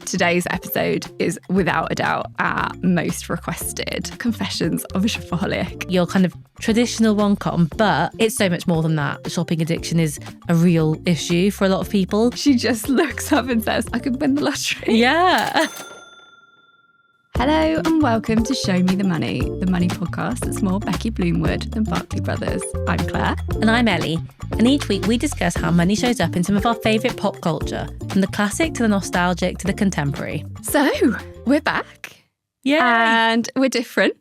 Today's episode is without a doubt our most requested Confessions of a Shopaholic. Your kind of traditional rom-com, but it's so much more than that. Shopping addiction is a real issue for a lot of people. She just looks up and says, I could win the lottery. Yeah. Hello and welcome to Show Me the Money podcast that's more Becky Bloomwood than Barclay Brothers. I'm Claire. And I'm Ellie. And each week we discuss how money shows up in some of our favourite pop culture, from the classic to the nostalgic to the contemporary. So, we're back. Yeah. And we're different.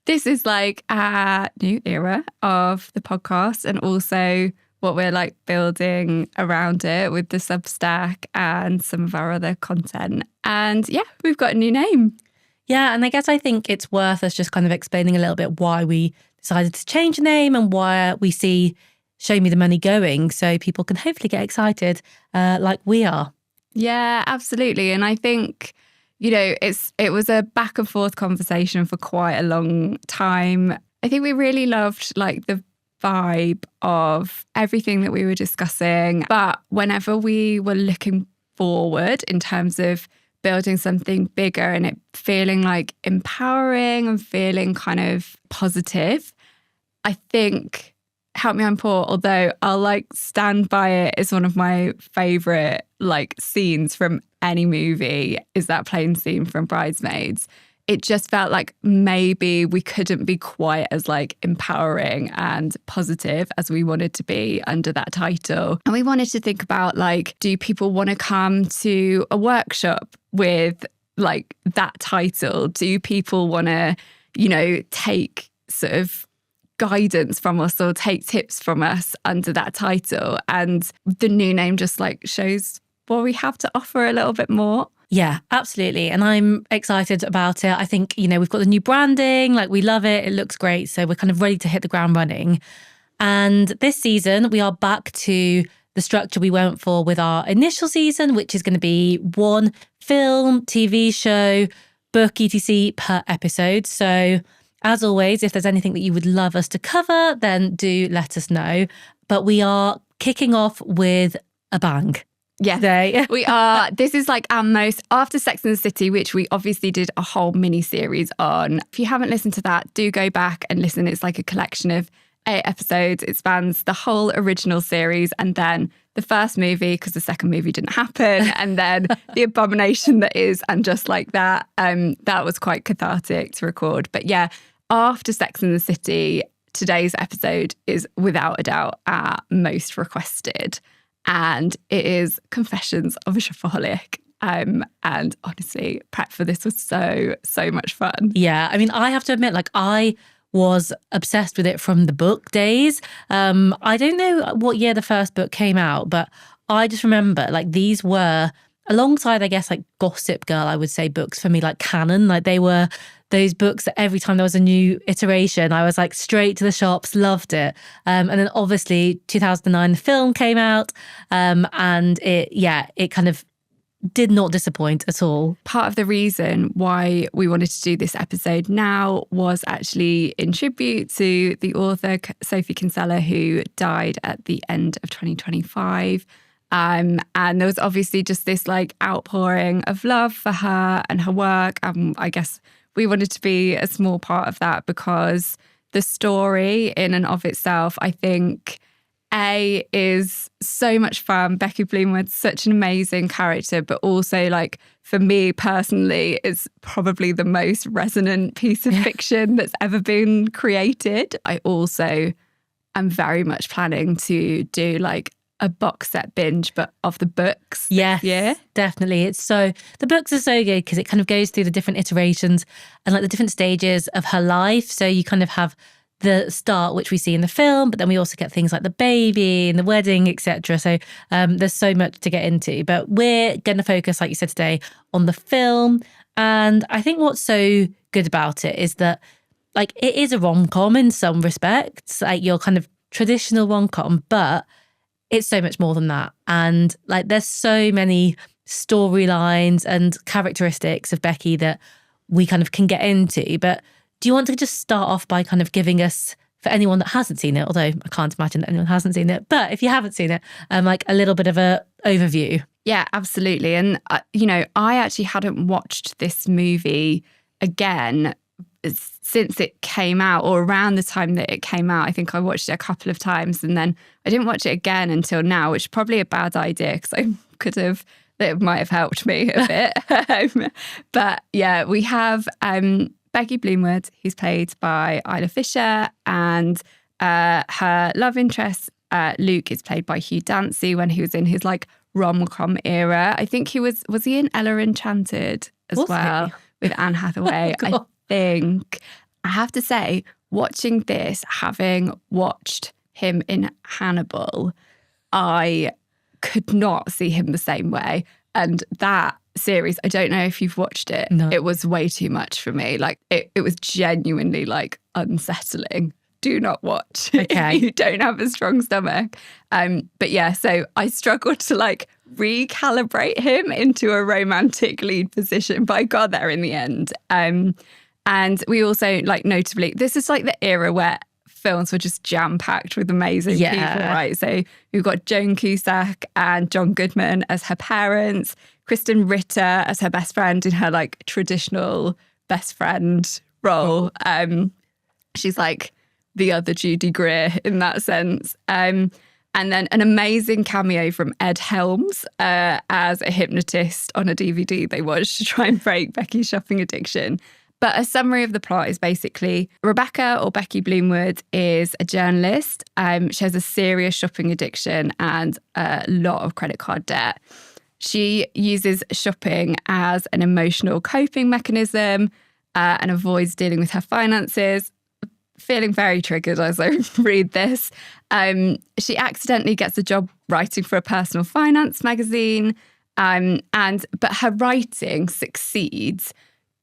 This is like a new era of the podcast and also what we're like building around it with the Substack and some of our other content. And yeah, we've got a new name. Yeah, and I think it's worth us just kind of explaining a little bit why we decided to change the name and why we see Show Me the Money going, so people can hopefully get excited like we are. Yeah, absolutely. And I think, you know, it was a back and forth conversation for quite a long time. I think we really loved like the vibe of everything that we were discussing. But whenever we were looking forward in terms of building something bigger and it feeling like empowering and feeling kind of positive, I think Help Me I'm Poor, although I'll like stand by it as one of my favourite like scenes from any movie, is that plane scene from Bridesmaids. It just felt like maybe we couldn't be quite as like empowering and positive as we wanted to be under that title. And we wanted to think about like, do people want to come to a workshop with like that title? Do people want to, you know, take sort of guidance from us or take tips from us under that title? And the new name just like shows what we have to offer a little bit more. Yeah, absolutely. And I'm excited about it. I think, you know, we've got the new branding, like we love it. It looks great. So we're kind of ready to hit the ground running. And this season, we are back to the structure we went for with our initial season, which is going to be one film, TV show, book, etc. per episode. So as always, if there's anything that you would love us to cover, then do let us know. But we are kicking off with a bang. Yeah, today. We are. This is like our most, after Sex and the City, which we obviously did a whole mini series on. If you haven't listened to that, do go back and listen. It's like a collection of 8 episodes. It spans the whole original series and then the first movie, because the second movie didn't happen, and then the abomination that is And Just Like That. That was quite cathartic to record. But yeah, after Sex and the City, today's episode is without a doubt our most requested. And it is Confessions of a Shopaholic. And honestly, prep for this was so much fun. Yeah, I mean, I have to admit, like I was obsessed with it from the book days. I don't know what year the first book came out, but I just remember like these were, alongside, I guess, like Gossip Girl, I would say books for me, like canon. Like they were those books that every time there was a new iteration, I was like straight to the shops, loved it. And then obviously 2009, the film came out and it kind of did not disappoint at all. Part of the reason why we wanted to do this episode now was actually in tribute to the author Sophie Kinsella, who died at the end of 2025. And there was obviously just this like outpouring of love for her and her work. I guess we wanted to be a small part of that because the story in and of itself, I think, is so much fun. Becky Bloomwood's such an amazing character, but also like for me personally, it's probably the most resonant piece of fiction that's ever been created. I also am very much planning to do like a box set binge, but of the books. Yes, definitely. The books are so good because it kind of goes through the different iterations and like the different stages of her life. So you kind of have the start, which we see in the film, but then we also get things like the baby and the wedding, etc. So there's so much to get into. But we're going to focus, like you said today, on the film. And I think what's so good about it is that like it is a rom-com in some respects, like your kind of traditional rom-com, but it's so much more than that. And like there's so many storylines and characteristics of Becky that we kind of can get into. But do you want to just start off by kind of giving us, for anyone that hasn't seen it, although I can't imagine that anyone hasn't seen it, but if you haven't seen it, like a little bit of a overview? Yeah, absolutely. And, I actually hadn't watched this movie again since it came out, or around the time that it came out. I think I watched it a couple of times, and then I didn't watch it again until now, which is probably a bad idea because it might have helped me a bit. But yeah, we have Becky Bloomwood, who's played by Isla Fisher, and her love interest, Luke, is played by Hugh Dancy when he was in his like rom-com era. I think he was he in Ella Enchanted as well with Anne Hathaway? I think. I have to say, watching this, having watched him in Hannibal, I could not see him the same way. And that series, I don't know if you've watched it. No. It was way too much for me. Like it was genuinely like unsettling. Do not watch if you don't have a strong stomach. But yeah, so I struggled to like recalibrate him into a romantic lead position, but I got there in the end. And we also, like, notably, this is like the era where films were just jam-packed with amazing people, right? So we've got Joan Cusack and John Goodman as her parents, Kristen Ritter as her best friend in her like traditional best friend role. She's like the other Judy Greer in that sense. And then an amazing cameo from Ed Helms as a hypnotist on a DVD they watched to try and break Becky's shopping addiction. But a summary of the plot is basically Rebecca, or Becky Bloomwood, is a journalist. She has a serious shopping addiction and a lot of credit card debt. She uses shopping as an emotional coping mechanism and avoids dealing with her finances. Feeling very triggered as I read this. She accidentally gets a job writing for a personal finance magazine, but her writing succeeds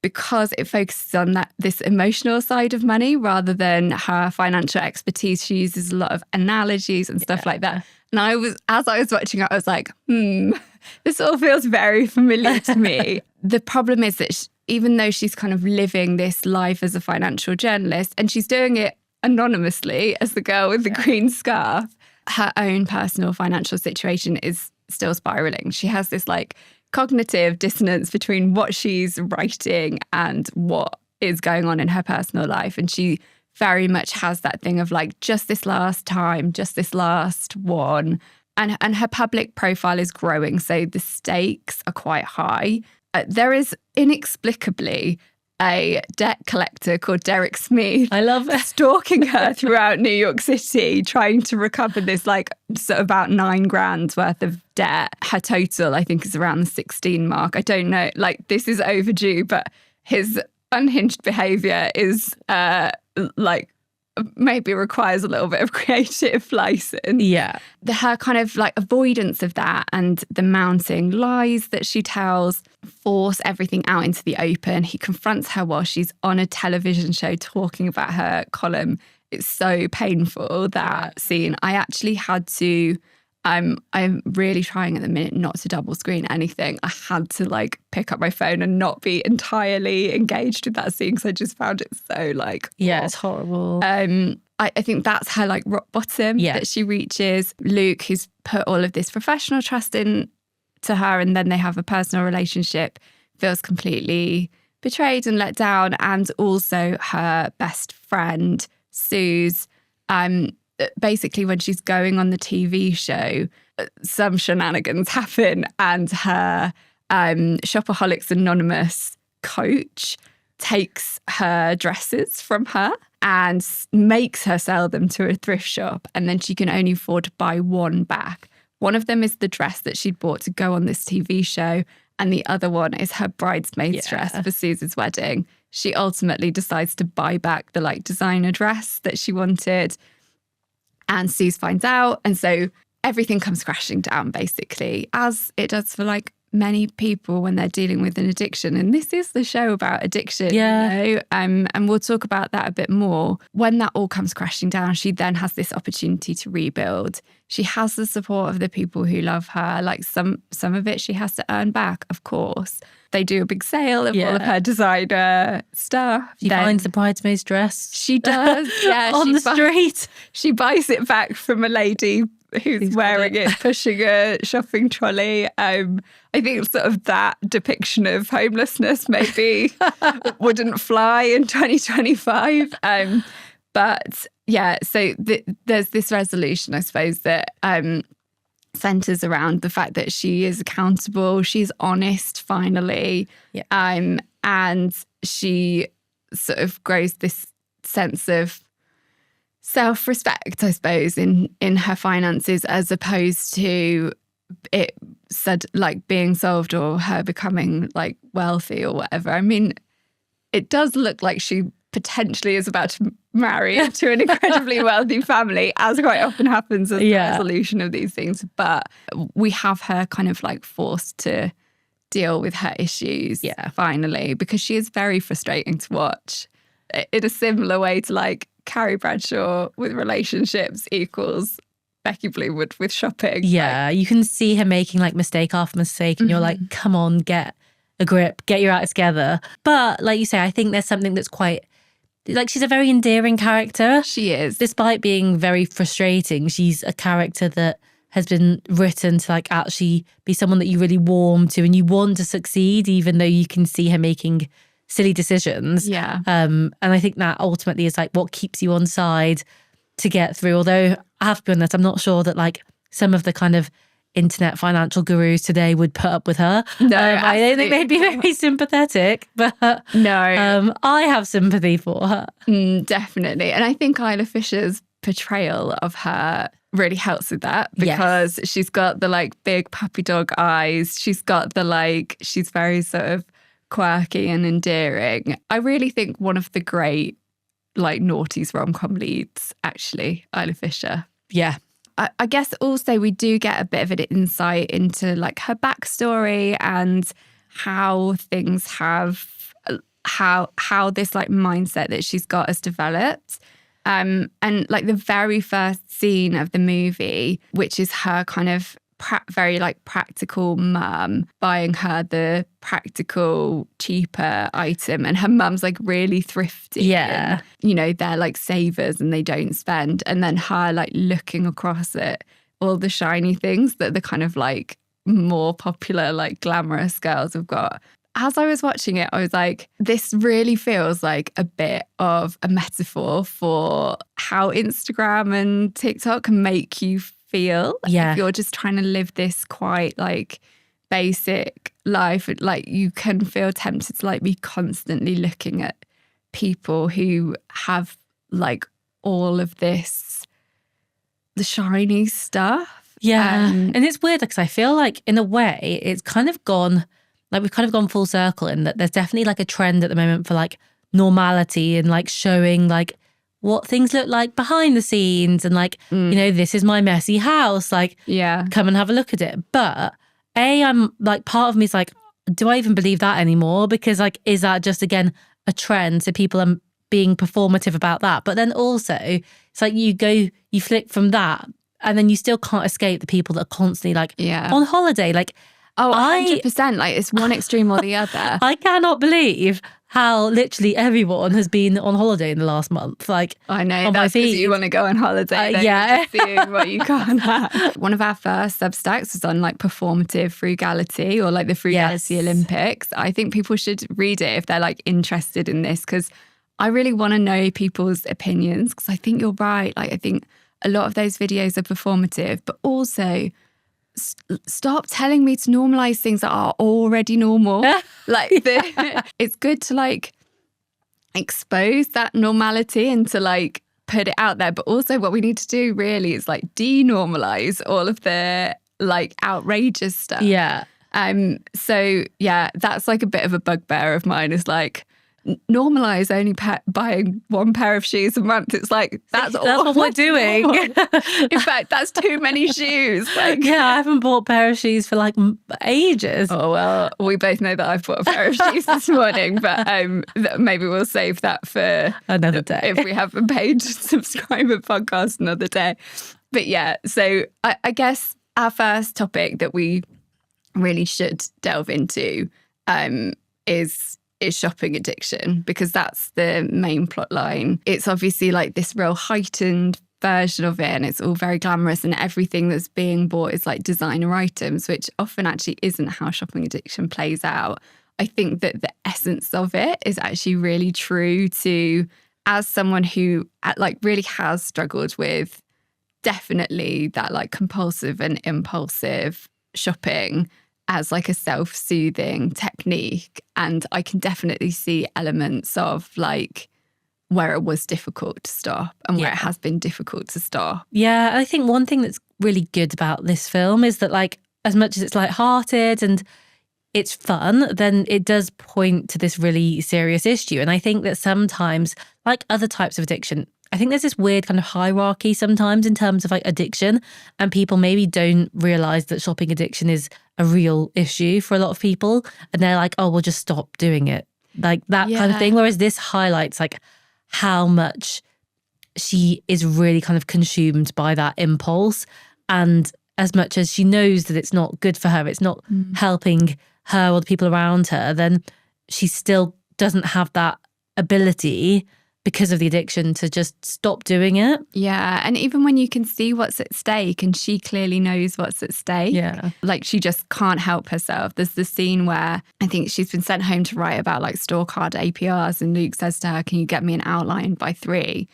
because it focuses on this emotional side of money rather than her financial expertise. She uses a lot of analogies and stuff like that. And as I was watching it, I was like, this all feels very familiar to me. The problem is that even though she's kind of living this life as a financial journalist, and she's doing it anonymously as the girl with the green scarf, her own personal financial situation is still spiraling. She has this like cognitive dissonance between what she's writing and what is going on in her personal life. And she very much has that thing of like, just this last time, just this last one. And her public profile is growing. So the stakes are quite high. There is inexplicably a debt collector called Derek Smith. I love it. Stalking her throughout New York City, trying to recover this like sort of about $9,000 worth of debt. Her total, I think, is around the 16 mark. I don't know. Like, this is overdue, but his unhinged behavior is like maybe requires a little bit of creative license. Yeah. Her kind of like avoidance of that and the mounting lies that she tells force everything out into the open. He confronts her while she's on a television show talking about her column. It's so painful, that scene. I actually had to, I'm really trying at the minute not to double screen anything. I had to like pick up my phone and not be entirely engaged with that scene because I just found it so like, it's horrible. I think that's her like rock bottom that she reaches. Luke, who's put all of this professional trust in to her, and then they have a personal relationship, feels completely betrayed and let down. And also her best friend, Suze, basically when she's going on the TV show, some shenanigans happen and her Shopaholics Anonymous coach takes her dresses from her and makes her sell them to a thrift shop, and then she can only afford to buy one back. One of them is the dress that she'd bought to go on this TV show, and the other one is her bridesmaid's dress for Suze's wedding. She ultimately decides to buy back the like designer dress that she wanted, and Suze finds out, and so everything comes crashing down basically, as it does for like many people when they're dealing with an addiction. And this is the show about addiction, you know? And we'll talk about that a bit more. When that all comes crashing down, she then has this opportunity to rebuild. She has the support of the people who love her. Like some of it she has to earn back, of course. They do a big sale of all of her designer stuff. She finds the bridesmaid's dress. She does, on the street. She buys it back from a lady who's wearing it, pushing a shopping trolley. I think sort of that depiction of homelessness maybe wouldn't fly in 2025. But yeah, so there's this resolution, I suppose, that centers around the fact that she is accountable, she's honest finally, and she sort of grows this sense of self-respect, I suppose, in her finances, as opposed to it said like being solved or her becoming like wealthy or whatever. I mean, it does look like she potentially is about to marry into an incredibly wealthy family, as quite often happens as the resolution of these things. But we have her kind of like forced to deal with her issues finally, because she is very frustrating to watch in a similar way to like Carrie Bradshaw with relationships equals Becky Bloomwood with shopping. Yeah, you can see her making like mistake after mistake and you're like, come on, get a grip, get your act together. But like you say, I think there's something that's quite, like, she's a very endearing character. She is. Despite being very frustrating, she's a character that has been written to like actually be someone that you really warm to and you want to succeed, even though you can see her making silly decisions. Yeah. And I think that ultimately is like what keeps you on side to get through. Although I have to be honest, I'm not sure that like some of the kind of internet financial gurus today would put up with her. No, I don't think they'd be very sympathetic, but no, I have sympathy for her. Definitely. And I think Isla Fisher's portrayal of her really helps with that, because she's got the like big puppy dog eyes. She's got the like, she's very sort of quirky and endearing. I really think one of the great like noughties rom-com leads, actually, Isla Fisher. Yeah. I guess also we do get a bit of an insight into like her backstory and how things have, how this like mindset that she's got has developed. And like the very first scene of the movie, which is her kind of very like practical mum buying her the practical cheaper item, and her mum's like really thrifty, and, you know, they're like savers and they don't spend, and then her like looking across at all the shiny things that the kind of like more popular like glamorous girls have got. As I was watching it, I was like, this really feels like a bit of a metaphor for how Instagram and TikTok can make you feel. If you're just trying to live this quite like basic life, like you can feel tempted to like be constantly looking at people who have like all of this, the shiny stuff. Yeah. And it's weird because I feel like in a way it's kind of gone, like we've kind of gone full circle in that there's definitely like a trend at the moment for like normality and like showing like what things look like behind the scenes and like, you know, this is my messy house. Like, come and have a look at it. But I'm like, part of me is like, do I even believe that anymore? Because like, is that just, again, a trend? So people are being performative about that. But then also, it's like you flick from that and then you still can't escape the people that are constantly like on holiday. Like, 100%. Like it's one extreme or the other. I cannot believe how literally everyone has been on holiday in the last month. Like, I know, that's because you want to go on holiday. Seeing what you can't have. One of our first Substacks was on like performative frugality, or like the Frugality Olympics. I think people should read it if they're like interested in this, because I really want to know people's opinions, because I think you're right. Like I think a lot of those videos are performative, but also stop telling me to normalize things that are already normal. Like it's good to like expose that normality and to like put it out there, but also what we need to do really is like denormalize all of the like outrageous stuff. So that's like a bit of a bugbear of mine, is like normalize only buying one pair of shoes a month. It's like that's what we're doing. In fact, that's too many shoes. Like, I haven't bought a pair of shoes for like ages. Oh well, we both know that I've bought a pair of shoes this morning, but maybe we'll save that for another day if we have a paid subscriber podcast another day. But yeah, so I guess our first topic that we really should delve into is shopping addiction, because that's the main plot line. It's obviously like this real heightened version of it, and it's all very glamorous, and everything that's being bought is like designer items, which often actually isn't how shopping addiction plays out. I think that the essence of it is actually really true to, as someone who like really has struggled with definitely that like compulsive and impulsive shopping as like a self-soothing technique. And I can definitely see elements of like where it was difficult to stop and where it has been difficult to stop. Yeah, I think one thing that's really good about this film is that like as much as it's lighthearted and it's fun, then it does point to this really serious issue. And I think that sometimes, like other types of addiction, I think there's this weird kind of hierarchy sometimes in terms of like addiction, and people maybe don't realize that shopping addiction is a real issue for a lot of people. And they're like, oh, we'll just stop doing it. Like that kind of thing. Whereas this highlights like how much she is really kind of consumed by that impulse. And as much as she knows that it's not good for her, it's not helping her or the people around her, then she still doesn't have that ability because of the addiction to just stop doing it. Yeah. And even when you can see what's at stake, and she clearly knows what's at stake, like she just can't help herself. There's the scene where I think she's been sent home to write about like store card APRs, and Luke says to her, can you get me an outline by 3?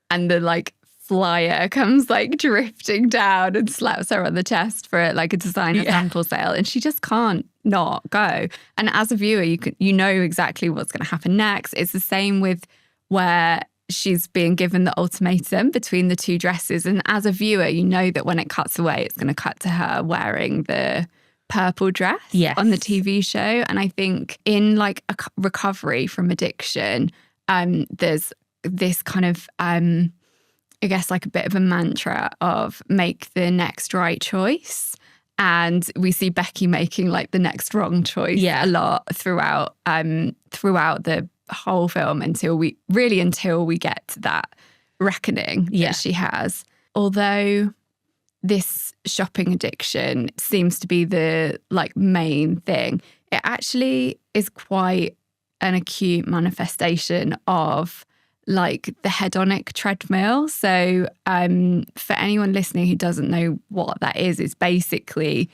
And the like flyer comes like drifting down and slaps her on the chest for like a designer sample sale, and she just can't not go. And as a viewer, you know exactly what's going to happen next. It's the same with where she's being given the ultimatum between the 2 dresses, and as a viewer, you know that when it cuts away, it's going to cut to her wearing the purple dress on the TV show. And I think in like a recovery from addiction, there's this kind of I guess like a bit of a mantra of make the next right choice. And we see Becky making like the next wrong choice a lot throughout the whole film until we get to that reckoning that she has. Although this shopping addiction seems to be the like main thing, it actually is quite an acute manifestation of like the hedonic treadmill. So for anyone listening who doesn't know what that is, it's basically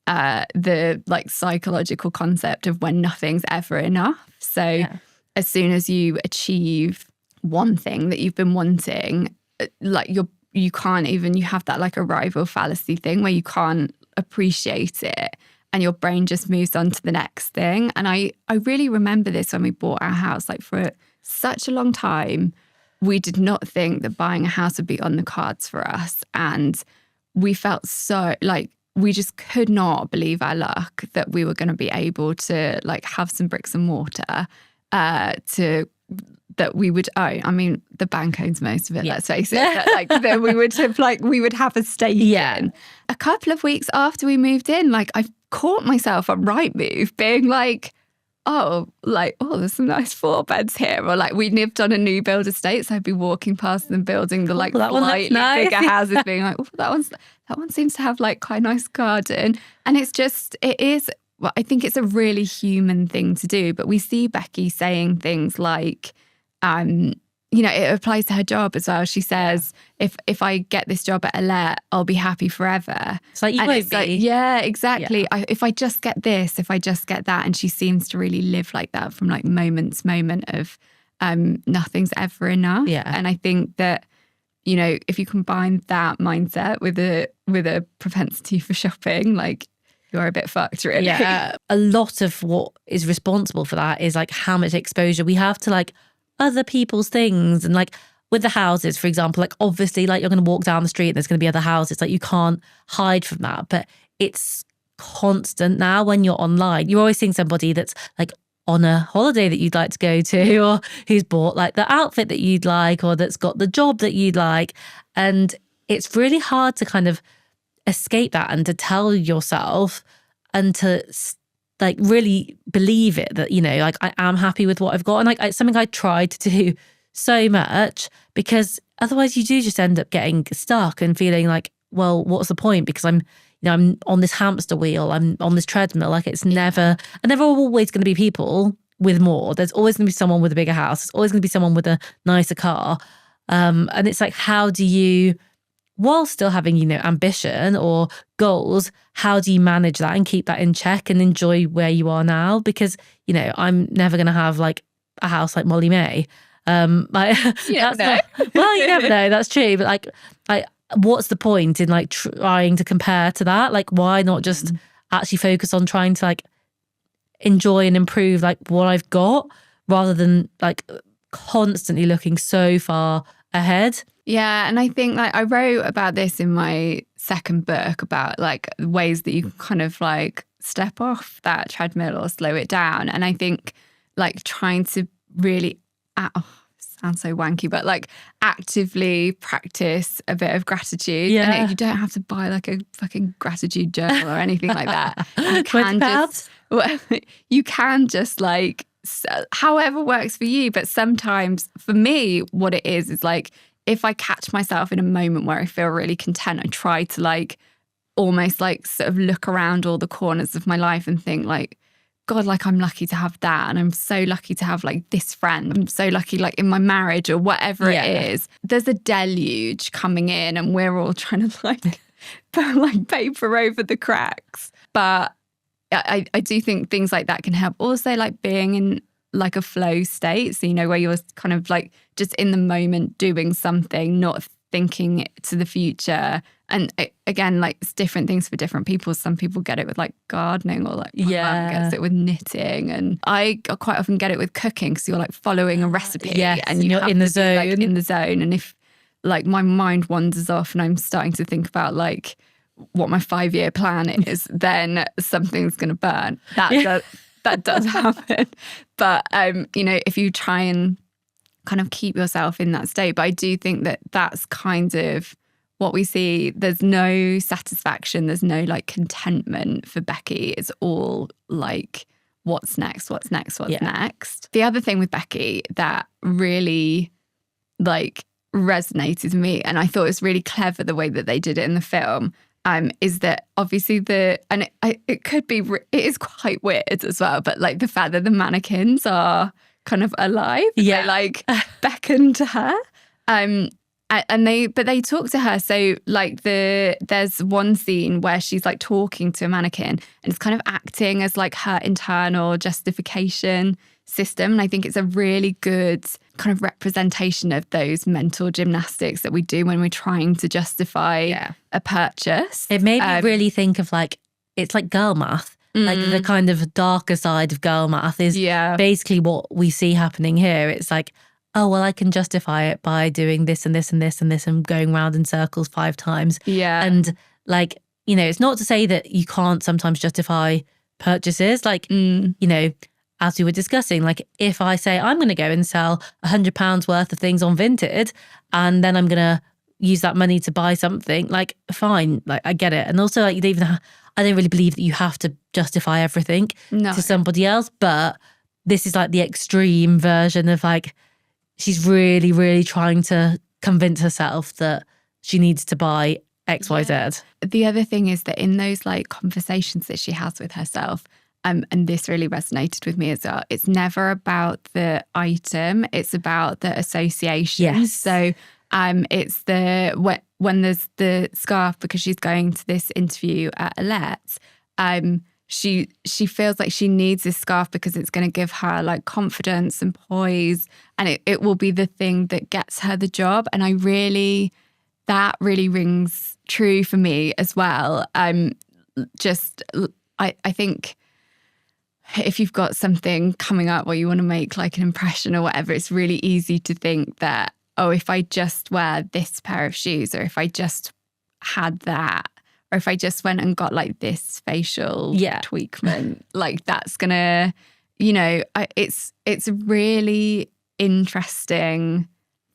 the like psychological concept of when nothing's ever enough. So as soon as you achieve one thing that you've been wanting, like you can't even, you have that like arrival fallacy thing where you can't appreciate it and your brain just moves on to the next thing. And I really remember this when we bought our house. Like for such a long time, we did not think that buying a house would be on the cards for us. And we felt so like we just could not believe our luck that we were going to be able to like have some bricks and mortar that we would own. I mean, the bank owns most of it, let's face it. But like then we would have a stake in. A couple of weeks after we moved in, like I caught myself on Rightmove being like, there's some nice 4 beds here. Or like we lived on a new build estate, so I'd be walking past them building the like slightly bigger houses, being like, that one seems to have like quite a nice garden. And I think it's a really human thing to do. But we see Becky saying things like, it applies to her job as well. She says, if I get this job at Alert, I'll be happy forever. It's like, you won't be. Like, yeah, exactly. Yeah. If I just get this, if I just get that. And she seems to really live like that from like moment of nothing's ever enough. Yeah. And I think that, if you combine that mindset with a propensity for shopping, like you're a bit fucked, really. Yeah. A lot of what is responsible for that is like how much exposure we have to like other people's things. And like with the houses, for example, like obviously like you're going to walk down the street and there's going to be other houses, like you can't hide from that. But it's constant now when you're online. You're always seeing somebody that's like on a holiday that you'd like to go to, or who's bought like the outfit that you'd like, or that's got the job that you'd like. And it's really hard to kind of escape that and to tell yourself and to like really believe it that, like I am happy with what I've got. And like it's something I tried to do so much, because otherwise you do just end up getting stuck and feeling like, well, what's the point? Because I'm on this hamster wheel, I'm on this treadmill. Like it's never always going to be people with more. There's always going to be someone with a bigger house. There's always going to be someone with a nicer car. And it's like, how do you, while still having, you know, ambition or goals, how do you manage that and keep that in check and enjoy where you are now? Because, you know, I'm never going to have like a house like Molly May. Like, You never know. Well, you never know. That's true. But like, what's the point in like trying to compare to that? Like, why not just actually focus on trying to like enjoy and improve like what I've got, rather than like constantly looking so far ahead. Yeah, and I think like I wrote about this in my second book about like ways that you can kind of like step off that treadmill or slow it down. And I think like trying to really, sounds so wanky, but like actively practice a bit of gratitude. Yeah. And you don't have to buy like a fucking gratitude journal or anything like that. You can just, you can just like, however works for you. But sometimes for me, what it is like, if I catch myself in a moment where I feel really content, I try to like almost like sort of look around all the corners of my life and think like, God, like I'm lucky to have that. And I'm so lucky to have like this friend. I'm so lucky like in my marriage or whatever it is. There's a deluge coming in and we're all trying to like put like paper over the cracks. But I do think things like that can help. Also like being in like a flow state. So, you know, where you're kind of like just in the moment doing something, not thinking to the future. And again, like it's different things for different people. Some people get it with like gardening, or like my mum gets it with knitting. And I quite often get it with cooking. So you're like following a recipe and you're in the zone. Like in the zone. And if like my mind wanders off and I'm starting to think about like what my 5-year plan is, then something's going to burn. That does happen. But, you know, if you try and kind of keep yourself in that state. But I do think that that's kind of what we see. There's no satisfaction. There's no like contentment for Becky. It's all like, what's next? What's next? What's next? The other thing with Becky that really like resonated with me, and I thought it was really clever the way that they did it in the film, is that obviously it is quite weird as well, but like the fact that the mannequins are kind of alive, they like beckon to her, and they talk to her. So like there's one scene where she's like talking to a mannequin, and it's kind of acting as like her internal justification system. And I think it's a really good kind of representation of those mental gymnastics that we do when we're trying to justify a purchase. It made me really think of like, it's like girl math. Like the kind of darker side of girl math is basically what we see happening here. It's like, oh, well, I can justify it by doing this and this and this and this and going round in circles 5 times. Yeah. And like, you know, it's not to say that you can't sometimes justify purchases. Like, you know, as we were discussing, like if I say I'm going to go and sell £100 worth of things on Vinted and then I'm going to use that money to buy something, like fine, like I get it. And also like I don't really believe that you have to justify everything to somebody else, but this is like the extreme version of like, she's really, really trying to convince herself that she needs to buy X, Y, Z. The other thing is that in those like conversations that she has with herself, and this really resonated with me as well, it's never about the item, it's about the association. Yes. So it's when there's the scarf, because she's going to this interview at Alette's, she feels like she needs this scarf because it's going to give her like confidence and poise, and it will be the thing that gets her the job. And that really rings true for me as well. I think if you've got something coming up where you want to make like an impression or whatever, it's really easy to think that, oh, if I just wear this pair of shoes, or if I just had that, or if I just went and got like this facial tweakment, like that's gonna, you know, it's a really interesting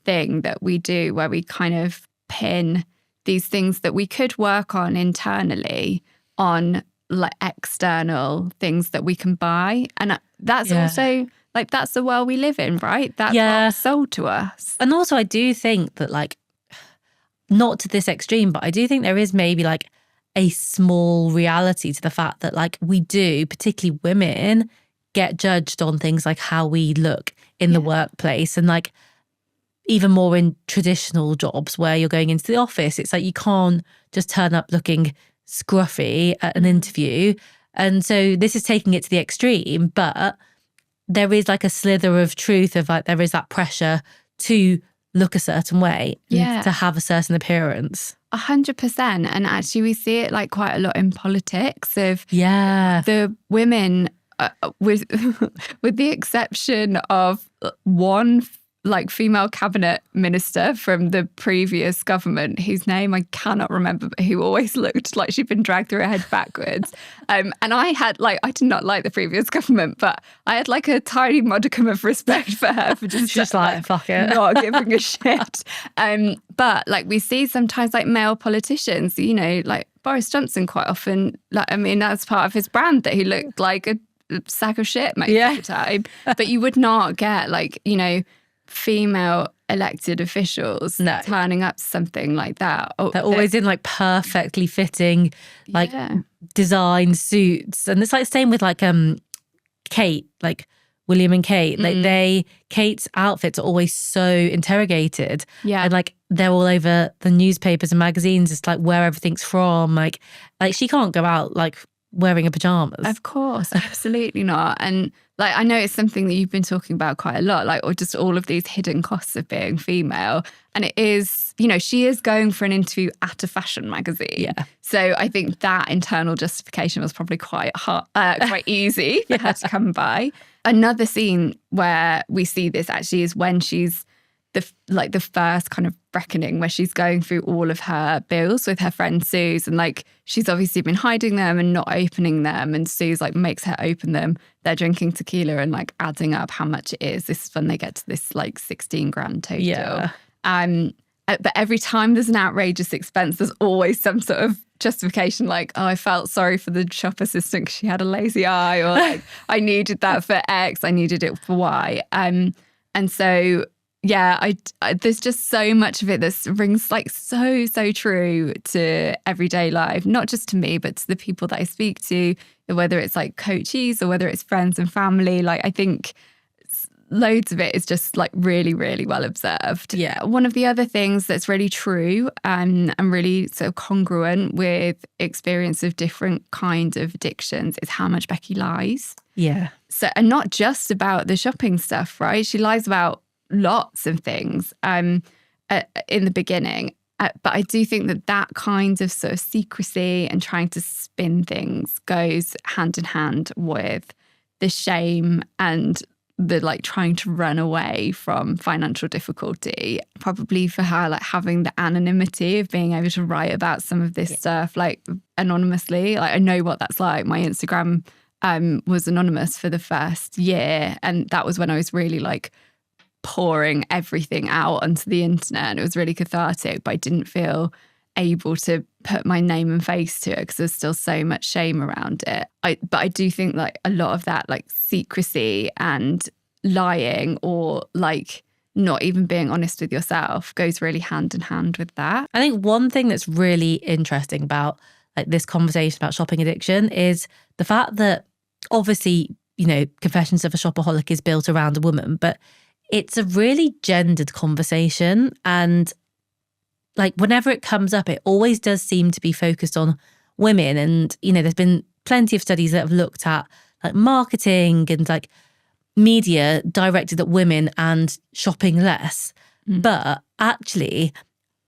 thing that we do where we kind of pin these things that we could work on internally on like external things that we can buy. And that's also like, that's the world we live in, right? That's what's sold to us. And also I do think that like, not to this extreme, but I do think there is maybe like a small reality to the fact that like we do, particularly women, get judged on things like how we look in the workplace. And like, even more in traditional jobs where you're going into the office. It's like you can't just turn up looking scruffy at an interview. And so this is taking it to the extreme, but there is like a slither of truth of like there is that pressure to look a certain way, to have a certain appearance. 100%. And actually we see it like quite a lot in politics of the women with the exception of one like female cabinet minister from the previous government, whose name I cannot remember, but who always looked like she'd been dragged through her head backwards. And I had like, I did not like the previous government, but I had like a tiny modicum of respect for her for just like fuck it, not giving a shit. But like we see sometimes like male politicians, you know, like Boris Johnson quite often, like, I mean, that's part of his brand that he looked like a sack of shit most of the time. But you would not get like, you know, female elected officials turning up something like that. They're always in like perfectly fitting like design suits. And it's like same with like Kate, like William and Kate. Like Kate's outfits are always so interrogated. And like they're all over the newspapers and magazines. It's like where everything's from. Like she can't go out like wearing a pajamas. Of course, absolutely not. And like I know it's something that you've been talking about quite a lot, like or just all of these hidden costs of being female. And it is, you know, she is going for an interview at a fashion magazine. So I think that internal justification was probably quite hard, quite easy for her to come by. Another scene where we see this actually is when she's the first kind of reckoning, where she's going through all of her bills with her friend Suze, and like she's obviously been hiding them and not opening them, and Suze like makes her open them. They're drinking tequila and like adding up how much it is. This is when they get to this like 16 grand total. But every time there's an outrageous expense, there's always some sort of justification like, oh, I felt sorry for the shop assistant because she had a lazy eye, or like I needed that for X, I needed it for Y. And so I there's just so much of it that rings like so true to everyday life, not just to me, but to the people that I speak to, whether it's like coachees or whether it's friends and family. Like I think loads of it is just like really, really well observed. One of the other things that's really true and really sort of congruent with experience of different kinds of addictions is how much Becky lies. So, and not just about the shopping stuff, right? She lies about lots of things in the beginning. But I do think that kind of sort of secrecy and trying to spin things goes hand in hand with the shame and the like trying to run away from financial difficulty. Probably for her, like having the anonymity of being able to write about some of this stuff like anonymously. Like I know what that's like. My Instagram was anonymous for the first year, and that was when I was really like pouring everything out onto the internet, and it was really cathartic, but I didn't feel able to put my name and face to it because there's still so much shame around it. But I do think like a lot of that like secrecy and lying, or like not even being honest with yourself, goes really hand in hand with that. I think one thing that's really interesting about like this conversation about shopping addiction is the fact that obviously, you know, Confessions of a Shopaholic is built around a woman, but it's a really gendered conversation. And like whenever it comes up, it always does seem to be focused on women. And, you know, there's been plenty of studies that have looked at like marketing and like media directed at women and shopping less. But actually,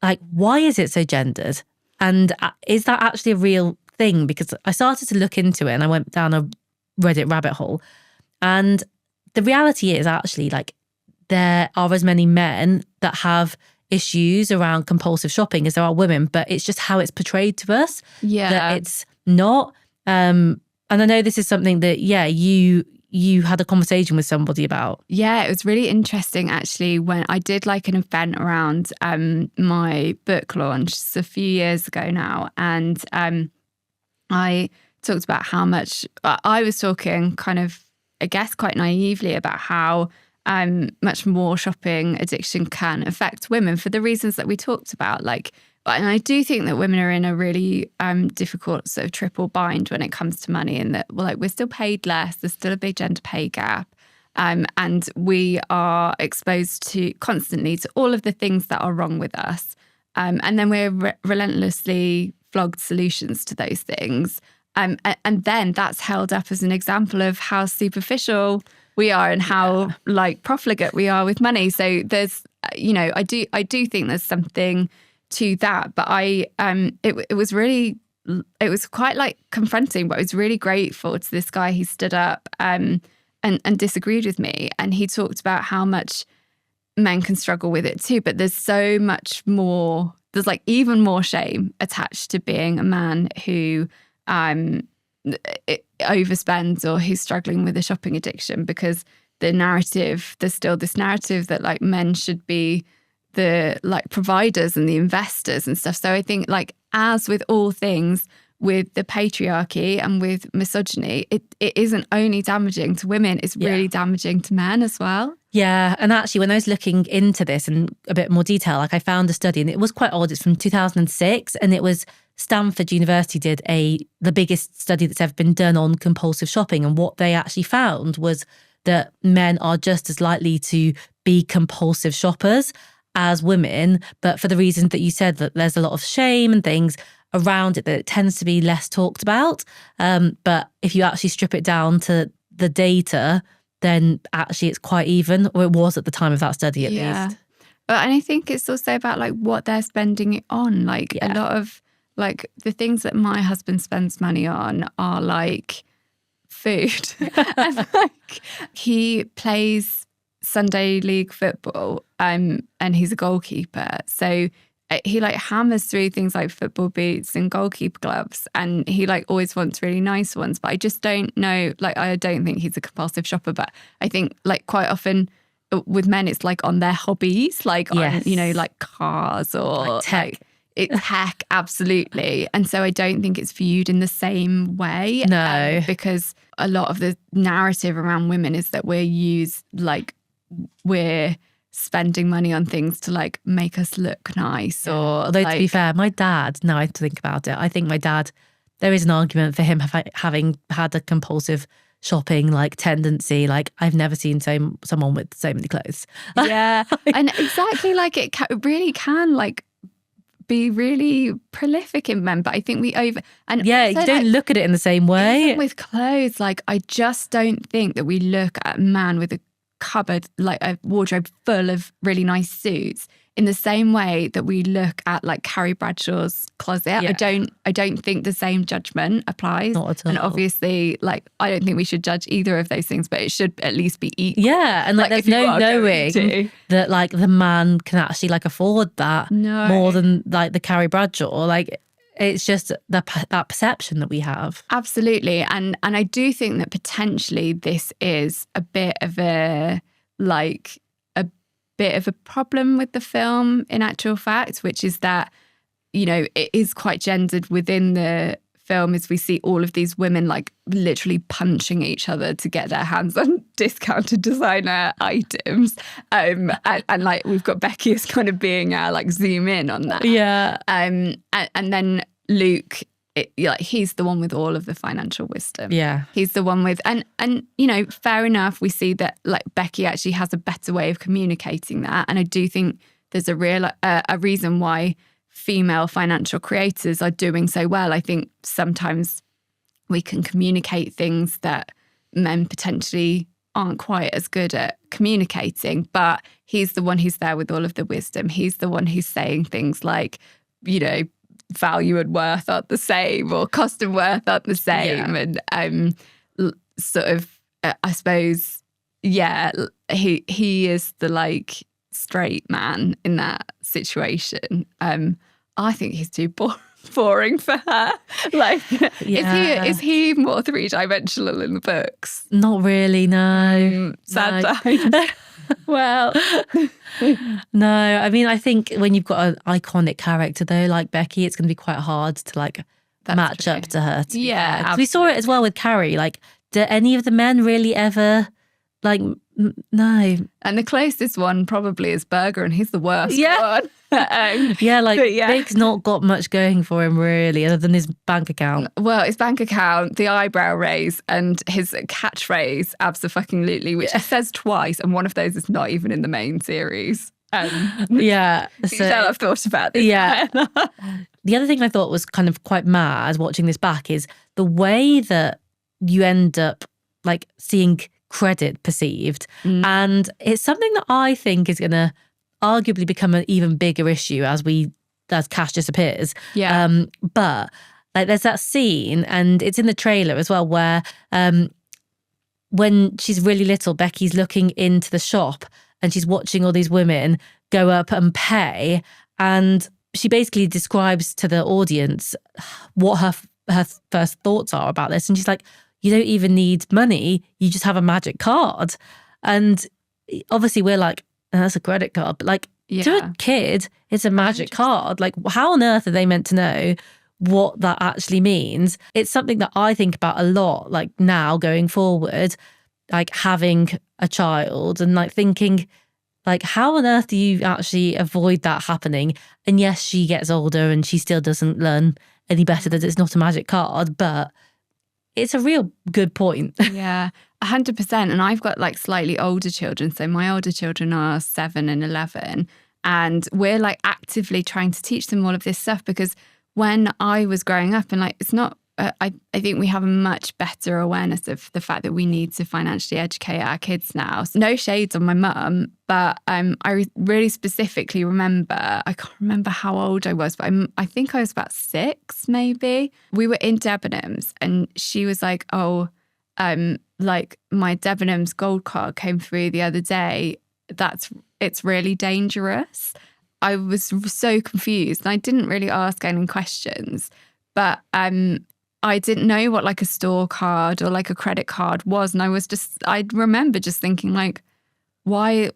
like, why is it so gendered? And is that actually a real thing? Because I started to look into it and I went down a Reddit rabbit hole. And the reality is actually like there are as many men that have issues around compulsive shopping as there are women, but it's just how it's portrayed to us. That it's not. And I know this is something that, you had a conversation with somebody about. Yeah, it was really interesting actually when I did like an event around my book launch a few years ago now. And I talked about how much I was talking kind of, I guess, quite naively about how much more shopping addiction can affect women for the reasons that we talked about. Like, and I do think that women are in a really difficult sort of triple bind when it comes to money, and that we're still paid less. There's still a big gender pay gap. And we are exposed to constantly to all of the things that are wrong with us. And then we're relentlessly flogged solutions to those things. And then that's held up as an example of how superficial we are and how like profligate we are with money. So there's, I do think there's something to that. But it was quite like confronting, but I was really grateful to this guy who stood up and disagreed with me. And he talked about how much men can struggle with it too, but there's so much more, there's like even more shame attached to being a man who overspends or who's struggling with a shopping addiction, because there's still this narrative that like men should be the like providers and the investors and stuff. So I think like as with all things, with the patriarchy and with misogyny, it isn't only damaging to women, it's really damaging to men as well. Yeah, and actually when I was looking into this in a bit more detail, like I found a study and it was quite old. It's from 2006 and it was Stanford University did the biggest study that's ever been done on compulsive shopping. And what they actually found was that men are just as likely to be compulsive shoppers as women, but for the reasons that you said, that there's a lot of shame and things around it, that it tends to be less talked about. But if you actually strip it down to the data, then actually it's quite even, or it was at the time of that study at least. But and I think it's also about like what they're spending it on. Like a lot of like the things that my husband spends money on are like food. And like he plays Sunday league football and he's a goalkeeper. So he like hammers through things like football boots and goalkeeper gloves, and he like always wants really nice ones. But I just don't know, like I don't think he's a compulsive shopper, but I think like quite often with men it's like on their hobbies, like on, like cars or like tech. Tech, absolutely. And so I don't think it's viewed in the same way. No. Because a lot of the narrative around women is that we're spending money on things to like make us look nice. Or although to be fair, my dad, now I think about it, I think my dad, there is an argument for him having had a compulsive shopping like tendency. Like I've never seen someone with so many clothes. Yeah. And exactly, like it really can like be really prolific in men, but I think you don't look at it in the same way. Even with clothes, like I just don't think that we look at a man with a cupboard, like a wardrobe full of really nice suits, in the same way that we look at like Carrie Bradshaw's closet. I don't think the same judgment applies. Not at all. And obviously, like I don't think we should judge either of those things, but it should at least be equal. Yeah, and like there's no knowing that like the man can actually like afford that more than like the Carrie Bradshaw. Like it's just that perception that we have. Absolutely. And I do think that potentially this is a bit of a problem with the film in actual fact, which is that, it is quite gendered within the film, as we see all of these women like literally punching each other to get their hands on discounted designer items. And like we've got Becky as kind of being like zoom in on that. Yeah. And then Luke, he's the one with all of the financial wisdom. Yeah. He's the one with, and fair enough, we see that like Becky actually has a better way of communicating that. And I do think there's a real a reason why female financial creators are doing so well. I think sometimes we can communicate things that men potentially aren't quite as good at communicating, but he's the one who's there with all of the wisdom. He's the one who's saying things like, value and worth aren't the same, or cost and worth aren't the same. Yeah. And sort of, I suppose, he is the like straight man in that situation. I think he's too boring for her. Like, is he more three-dimensional in the books? Not really, no. Sad times. Well, no, I mean, I think when you've got an iconic character though, like Becky, it's going to be quite hard to like match up to her. Yeah, we saw it as well with Carrie. Like, do any of the men really ever like No. And the closest one probably is Burger, and he's the worst one. Yeah, like Big's not got much going for him really, other than his bank account. Well, his bank account, the eyebrow raise, and his catchphrase, abso-fucking-lutely, which he says twice, and one of those is not even in the main series. Yeah. So I've thought about this. Yeah. The other thing I thought was kind of quite mad watching this back is the way that you end up like seeing credit perceived. And it's something that I think is going to arguably become an even bigger issue as cash disappears. Yeah. But like there's that scene, and it's in the trailer as well, where when she's really little, Becky's looking into the shop and she's watching all these women go up and pay, and she basically describes to the audience what her first thoughts are about this, and she's like, you don't even need money, you just have a magic card. And obviously we're like, that's a credit card, but like to a kid it's a magic card. Like how on earth are they meant to know what that actually means? It's something that I think about a lot, like now going forward, like having a child and like thinking like how on earth do you actually avoid that happening? And yes, she gets older and she still doesn't learn any better that it's not a magic card, but it's a real good point. Yeah, 100%. And I've got like slightly older children. So my older children are 7 and 11. And we're like actively trying to teach them all of this stuff, because when I was growing up, and like it's not, I think we have a much better awareness of the fact that we need to financially educate our kids now. So no shades on my mum, but I really specifically remember, I can't remember how old I was, but I think I was about 6 maybe. We were in Debenhams and she was like, like my Debenhams gold card came through the other day. It's really dangerous. I was so confused and I didn't really ask any questions, but I didn't know what like a store card or like a credit card was. And I remember just thinking like, why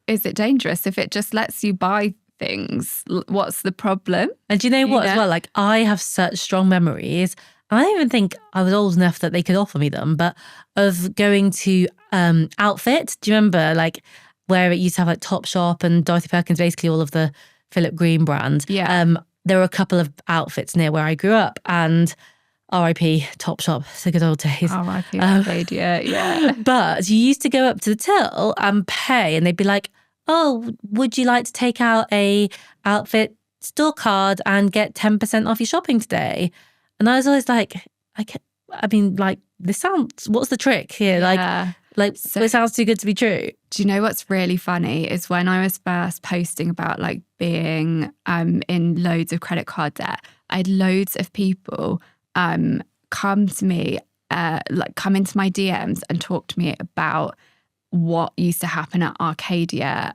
is it dangerous? If it just lets you buy things, what's the problem? And do you know what as well? Like I have such strong memories. I don't even think I was old enough that they could offer me them, but of going to Outfit. Do you remember like where it used to have like Topshop and Dorothy Perkins, basically all of the Philip Green brand? Yeah. There were a couple of Outfits near where I grew up, and R.I.P. Topshop, the good old days. R.I.P. Yeah. But you used to go up to the till and pay, and they'd be like, oh, would you like to take out a Outfit store card and get 10% off your shopping today? And I was always like, this sounds, what's the trick here? Yeah. So, it sounds too good to be true. Do you know what's really funny is when I was first posting about like being in loads of credit card debt, I had loads of people come to me, come into my DMs and talk to me about what used to happen at Arcadia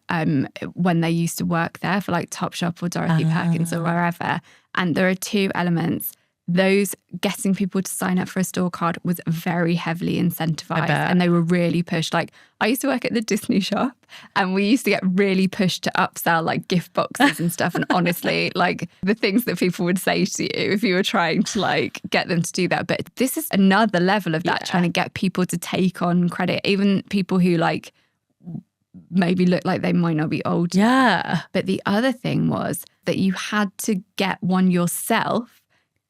when they used to work there for like Topshop or Dorothy Perkins or wherever. And there are two elements. Those getting people to sign up for a store card was very heavily incentivized and they were really pushed. Like I used to work at the Disney shop and we used to get really pushed to upsell like gift boxes and stuff. And honestly, like the things that people would say to you if you were trying to like get them to do that. But this is another level of that, trying to get people to take on credit, even people who like maybe look like they might not be old. Yeah. But the other thing was that you had to get one yourself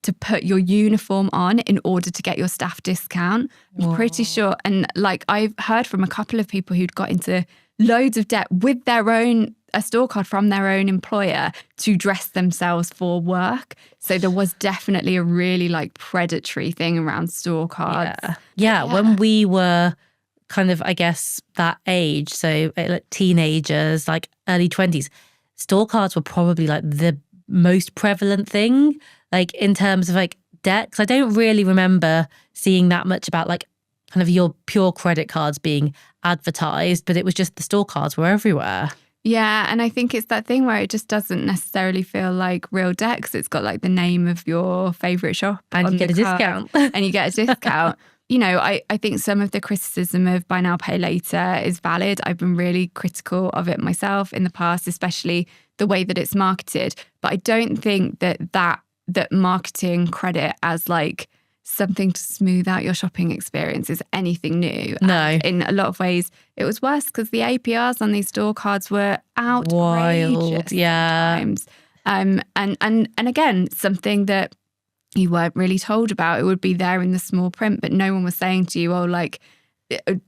to put your uniform on in order to get your staff discount. I'm pretty sure. And like I've heard from a couple of people who'd got into loads of debt with a store card from their own employer to dress themselves for work. So there was definitely a really like predatory thing around store cards. Yeah. When we were kind of, I guess, that age, so like teenagers, like early 20s, store cards were probably like the most prevalent thing, like in terms of like debt. Because I don't really remember seeing that much about like kind of your pure credit cards being advertised, but it was just the store cards were everywhere. Yeah, and I think it's that thing where it just doesn't necessarily feel like real debt because it's got like the name of your favourite shop. And you get a discount. And you get a discount. You know, I think some of the criticism of buy now, pay later is valid. I've been really critical of it myself in the past, especially the way that it's marketed. But I don't think that marketing credit as like something to smooth out your shopping experience is anything new. No. And in a lot of ways, it was worse because the APRs on these store cards were outrageous Wild, yeah. sometimes. And again, something that you weren't really told about. It would be there in the small print, but no one was saying to you, oh, like,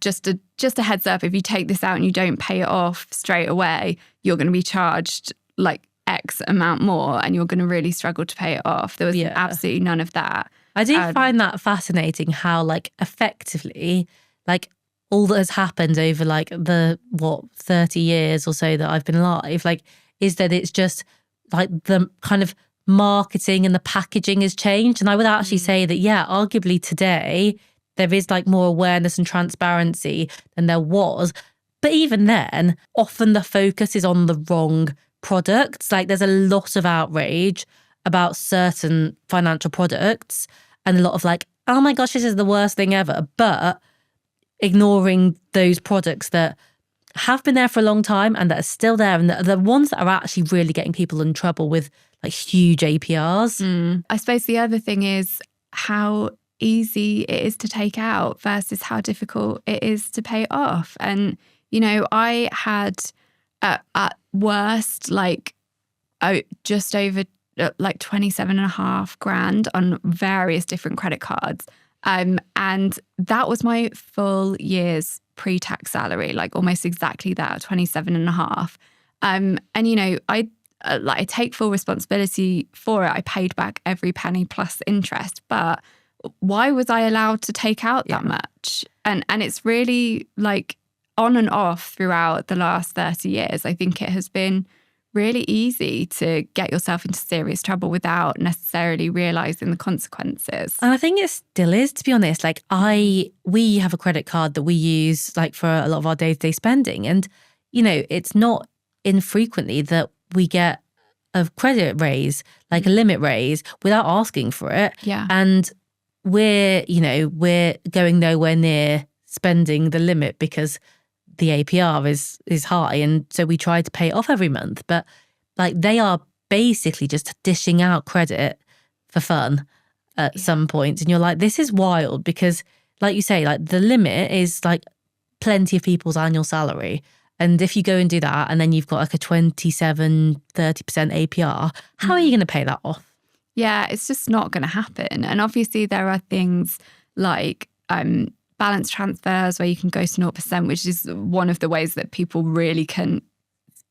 just a heads up, if you take this out and you don't pay it off straight away, you're going to be charged like X amount more and you're going to really struggle to pay it off. There was absolutely none of that. I do find that fascinating how like effectively like all that has happened over like the 30 years or so that I've been alive, like, is that it's just like the kind of marketing and the packaging has changed. And I would actually say that, arguably today there is like more awareness and transparency than there was. But even then, often the focus is on the wrong products. Like there's a lot of outrage about certain financial products and a lot of like, oh my gosh, this is the worst thing ever. But ignoring those products that have been there for a long time and that are still there, and the ones that are actually really getting people in trouble with like huge APRs. I suppose the other thing is how easy it is to take out versus how difficult it is to pay off. And, you know, I had at worst like just over like 27.5 grand on various different credit cards. And that was my full year's pre-tax salary, like almost exactly that, 27.5. And, you know, I take full responsibility for it. I paid back every penny plus interest, but why was I allowed to take out that much? And it's really like on and off throughout the last 30 years. I think it has been really easy to get yourself into serious trouble without necessarily realizing the consequences. And I think it still is, to be honest. Like we have a credit card that we use like for a lot of our day-to-day spending. And, you know, it's not infrequently that we get a credit raise, like a limit raise without asking for it. Yeah. And we're going nowhere near spending the limit because the APR is high, and so we try to pay it off every month. But like they are basically just dishing out credit for fun at some point, and you're like, this is wild, because like you say, like the limit is like plenty of people's annual salary, and if you go and do that and then you've got like a 27-30% APR, how are you going to pay that off? Yeah, it's just not going to happen. And obviously there are things like balance transfers where you can go to 0%, which is one of the ways that people really can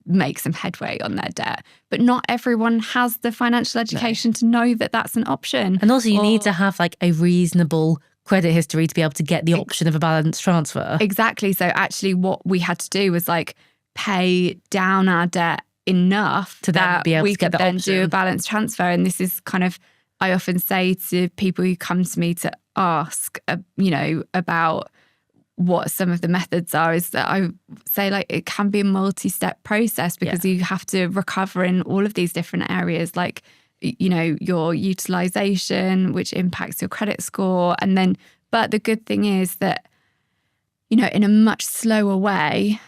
make some headway on their debt. But not everyone has the financial education to know that that's an option. And also you need to have like a reasonable credit history to be able to get the option of a balance transfer. Exactly. So actually what we had to do was like pay down our debt enough to that be able we to get could the then option. do a balance transfer. And this is kind of, I often say to people who come to me to ask, about what some of the methods are, is that I say like it can be a multi-step process because you have to recover in all of these different areas, like, you know, your utilization, which impacts your credit score. And then, but the good thing is that, you know, in a much slower way,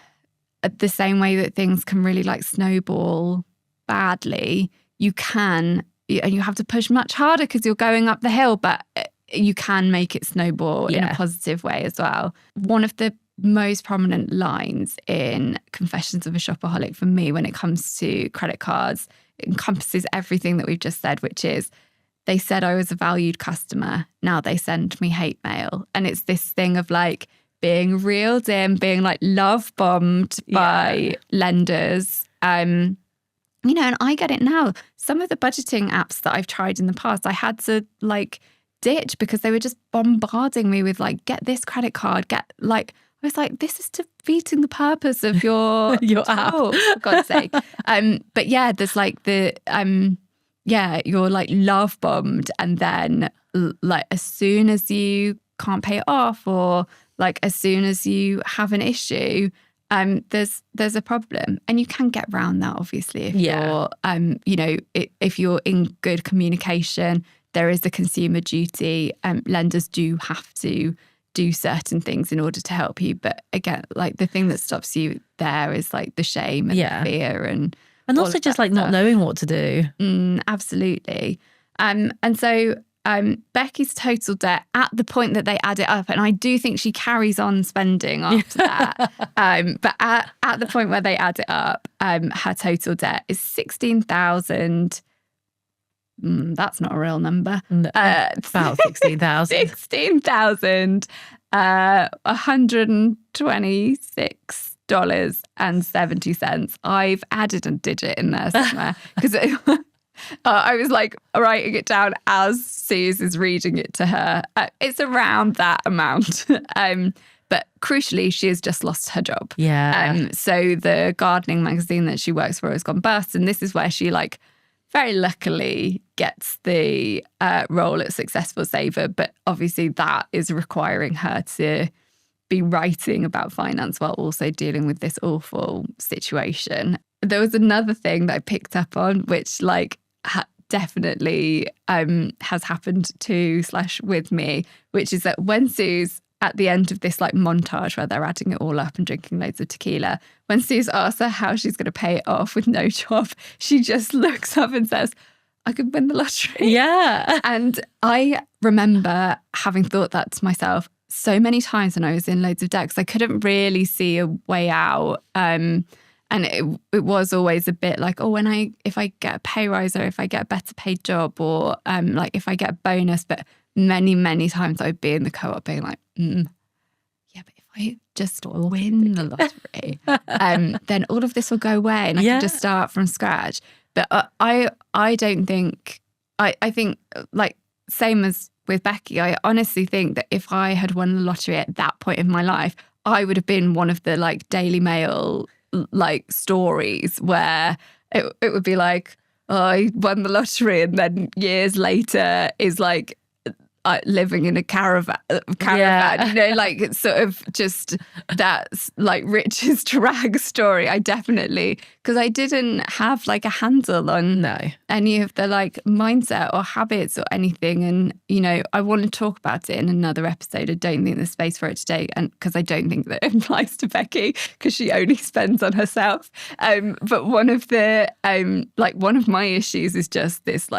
the same way that things can really like snowball badly, you can, and you have to push much harder because you're going up the hill, but you can make it snowball in a positive way as well. One of the most prominent lines in Confessions of a Shopaholic for me when it comes to credit cards encompasses everything that we've just said, which is, they said I was a valued customer, now they send me hate mail. And it's this thing of like being reeled in, being like love bombed by lenders. You know, and I get it now. Some of the budgeting apps that I've tried in the past, I had to like ditch because they were just bombarding me with like, get this credit card, I was like, this is defeating the purpose of your app, for God's sake. But yeah, there's like you're like love bombed, and then like as soon as you can't pay it off, or like as soon as you have an issue, there's a problem. And you can get around that obviously if you're if you're in good communication. There is a consumer duty. Lenders do have to do certain things in order to help you. But again, like the thing that stops you there is like the shame and the fear and also just like not knowing what to do. Absolutely. And so Becky's total debt at the point that they add it up, and I do think she carries on spending after that. But at the point where they add it up, her total debt is 16,000. That's not a real number. No, about 16,000. 126.70. I've added a digit in there somewhere because I was like writing it down as Suze is reading it to her. It's around that amount. But crucially, she has just lost her job. Yeah. So the gardening magazine that she works for has gone bust. And this is where she very luckily gets the role at Successful Saver. But obviously that is requiring her to be writing about finance while also dealing with this awful situation. There was another thing that I picked up on, which definitely has happened to / with me, which is that when Suze, at the end of this montage where they're adding it all up and drinking loads of tequila, when Suze asks her how she's going to pay it off with no job, she just looks up and says, I could win the lottery. Yeah. And I remember having thought that to myself so many times when I was in loads of debt because I couldn't really see a way out. And it was always a bit like, if I get a pay rise or if I get a better paid job or if I get a bonus. But many, many times I'd be in the co-op being like, yeah, but if I just win the lottery, then all of this will go away and I can just start from scratch. But I don't think, I think same as with Becky, I honestly think that if I had won the lottery at that point in my life, I would have been one of the Daily Mail stories where it would be like, oh, I won the lottery and then years later is living in a caravan, it's sort of just that's riches to rags story. I definitely, because I didn't have a handle on any of the mindset or habits or anything. And, I want to talk about it in another episode. I don't think there's space for it today. And because I don't think that it applies to Becky because she only spends on herself. But one of the, one of my issues is just this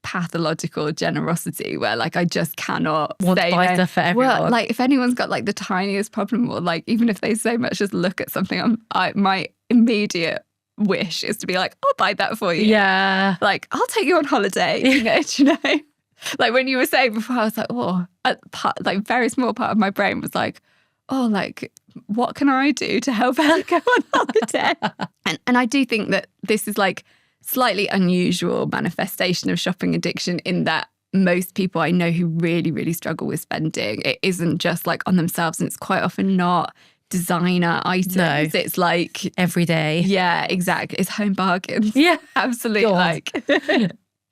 pathological generosity where I just cannot want to buy stuff for everyone. Well, if anyone's got the tiniest problem or even if they so much as look at something, my immediate wish is to be I'll buy that for you. Yeah. I'll take you on holiday. When you were saying before, I was very small part of my brain was what can I do to help her go on holiday? and I do think that this is slightly unusual manifestation of shopping addiction in that most people I know who really, really struggle with spending, it isn't just on themselves and it's quite often not designer items. No. It's every day. Yeah, exactly. It's home bargains. Yeah. Absolutely.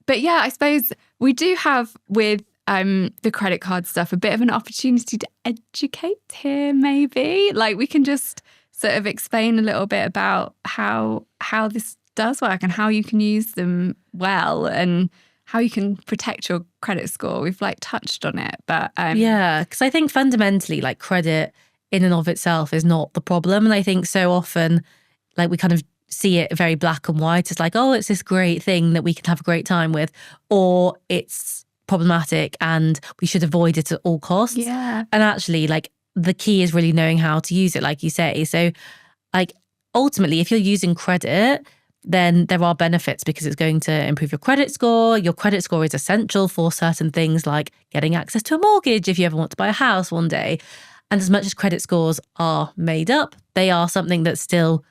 But yeah, I suppose we do have with the credit card stuff a bit of an opportunity to educate here maybe. We can just sort of explain a little bit about how this does work and how you can use them well and how you can protect your credit score. We've touched on it, but because I think fundamentally credit in and of itself is not the problem. And I think so often we kind of see it very black and white. It's it's this great thing that we can have a great time with, or it's problematic and we should avoid it at all costs. Yeah. And actually the key is really knowing how to use it, like you say. So ultimately if you're using credit, then there are benefits because it's going to improve your credit score. Your credit score is essential for certain things like getting access to a mortgage if you ever want to buy a house one day. And as much as credit scores are made up, they are something that still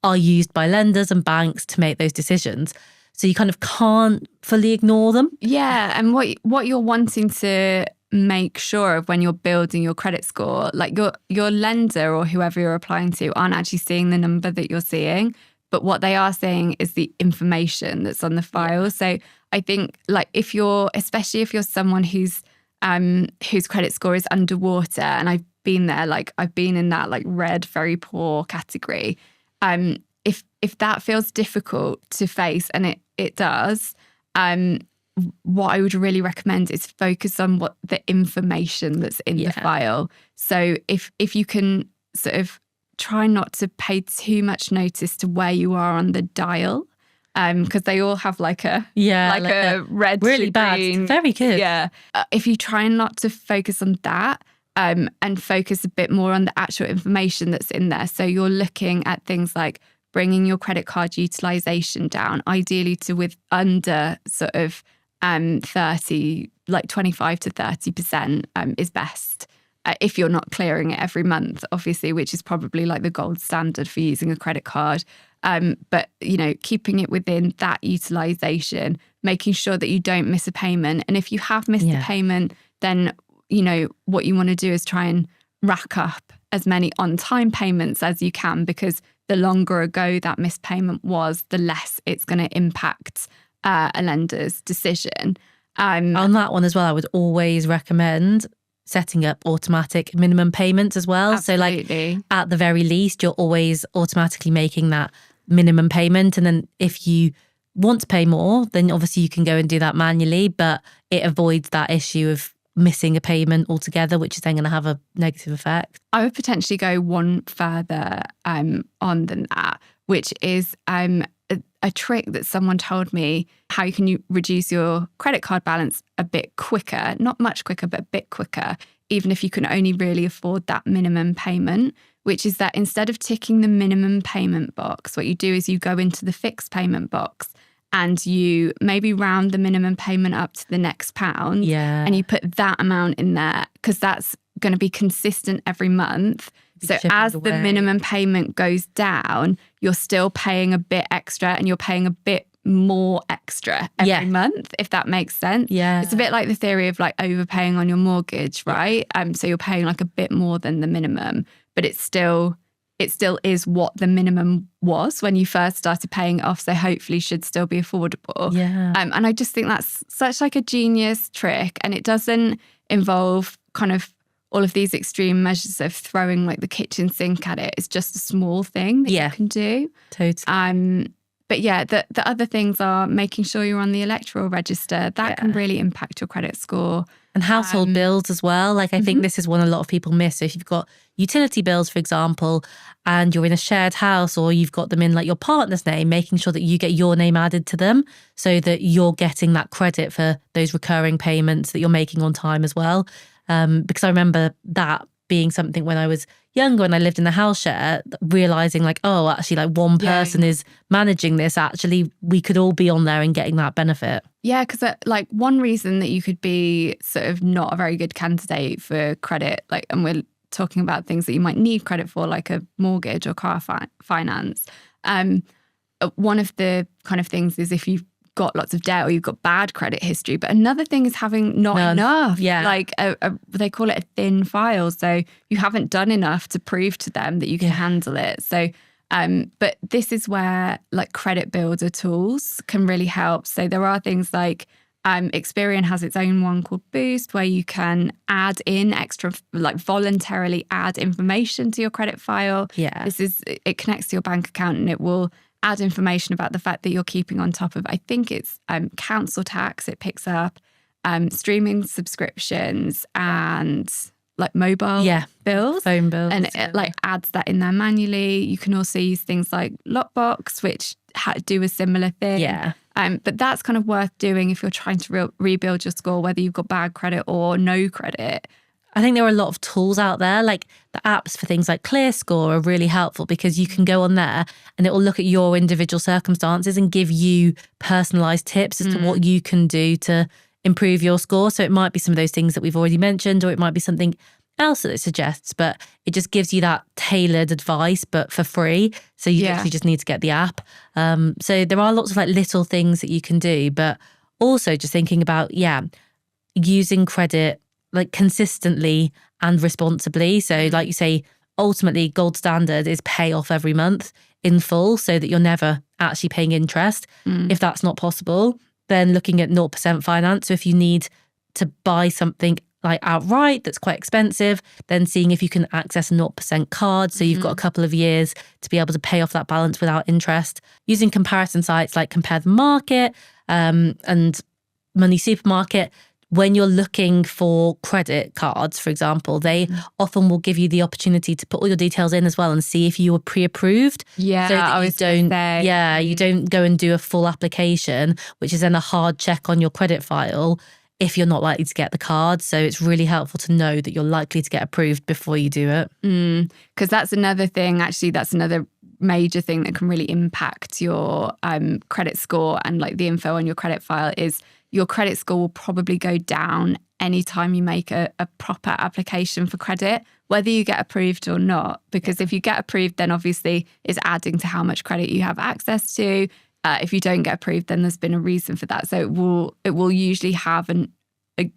are used by lenders and banks to make those decisions. So you kind of can't fully ignore them. Yeah, and what you're wanting to make sure of when you're building your credit score, your lender or whoever you're applying to aren't actually seeing the number that you're seeing. But what they are saying is the information that's on the file. Yeah. So I think especially if you're someone whose credit score is underwater, and I've been there, I've been in that red, very poor category. If that feels difficult to face, and it does, what I would really recommend is focus on what the information that's in the file. So if you can sort of try not to pay too much notice to where you are on the dial. because they all have like a red really to bad. green. Very good. Yeah. If you try not to focus on that and focus a bit more on the actual information that's in there. So you're looking at things like bringing your credit card utilization down, ideally to with under sort of 30, like 25 to 30% is best. If you're not clearing it every month, obviously, which is probably like the gold standard for using a credit card. But, keeping it within that utilization, making sure that you don't miss a payment. And if you have missed a payment, then, what you want to do is try and rack up as many on-time payments as you can, because the longer ago that missed payment was, the less it's going to impact a lender's decision. On that one as well, I would always recommend setting up automatic minimum payments as well. Absolutely. So at the very least, you're always automatically making that minimum payment. And then if you want to pay more, then obviously you can go and do that manually, but it avoids that issue of missing a payment altogether, which is then going to have a negative effect. I would potentially go one further on than that, which is a trick that someone told me, how you can reduce your credit card balance a bit quicker, not much quicker, but a bit quicker, even if you can only really afford that minimum payment, which is that instead of ticking the minimum payment box, what you do is you go into the fixed payment box and you maybe round the minimum payment up to the next pound. Yeah. And you put that amount in there because that's going to be consistent every month. So as the minimum payment goes down, you're still paying a bit extra and you're paying a bit more extra every month, if that makes sense. Yeah. It's a bit like the theory of like overpaying on your mortgage, right? So you're paying like a bit more than the minimum, but it still is what the minimum was when you first started paying it off. So hopefully should still be affordable. Yeah. And I just think that's such like a genius trick, and it doesn't involve kind of all of these extreme measures of throwing like the kitchen sink at it. It's just a small thing that you can do. Totally. But yeah, the other things are making sure you're on the electoral register. That can really impact your credit score. And household bills as well. Like I think this is one a lot of people miss. So if you've got utility bills, for example, and you're in a shared house or you've got them in like your partner's name, making sure that you get your name added to them so that you're getting that credit for those recurring payments that you're making on time as well. Because I remember that being something when I was younger and I lived in the house share, realizing like, oh, actually like one person is managing this. Actually, we could all be on there and getting that benefit. Yeah, because like one reason that you could be sort of not a very good candidate for credit, like, and we're talking about things that you might need credit for, like a mortgage or car finance. One of the kind of things is if you've got lots of debt or you've got bad credit history. But another thing is having not enough. Yeah. Like they call it a thin file. So you haven't done enough to prove to them that you can handle it. So, but this is where like credit builder tools can really help. So there are things like Experian has its own one called Boost, where you can add in extra, like voluntarily add information to your credit file. Yeah. It connects to your bank account and it will add information about the fact that you're keeping on top of, I think it's council tax. It picks up streaming subscriptions and like mobile bills. Phone bills. And it like adds that in there manually. You can also use things like Lockbox, which do a similar thing. Yeah. But that's kind of worth doing if you're trying to rebuild your score, whether you've got bad credit or no credit. I think there are a lot of tools out there, like the apps for things like ClearScore are really helpful because you can go on there and it will look at your individual circumstances and give you personalised tips as to what you can do to improve your score. So it might be some of those things that we've already mentioned, or it might be something else that it suggests, but it just gives you that tailored advice, but for free. So you actually just need to get the app. So there are lots of like little things that you can do, but also just thinking about, using credit like consistently and responsibly. So like you say, ultimately gold standard is pay off every month in full so that you're never actually paying interest. If that's not possible, then looking at 0% finance. So if you need to buy something like outright that's quite expensive, then seeing if you can access a 0% card. So you've got a couple of years to be able to pay off that balance without interest. Using comparison sites like Compare the Market and Money Supermarket, when you're looking for credit cards, for example, they often will give you the opportunity to put all your details in as well and see if you were pre-approved. Yeah, so that I you was don't, gonna say. yeah, you don't go and do a full application, which is then a hard check on your credit file if you're not likely to get the card. So it's really helpful to know that you're likely to get approved before you do it. Because that's another thing, actually, that's another major thing that can really impact your credit score and like the info on your credit file is your credit score will probably go down anytime you make a proper application for credit, whether you get approved or not. Because if you get approved, then obviously it's adding to how much credit you have access to. If you don't get approved, then there's been a reason for that. So it will usually have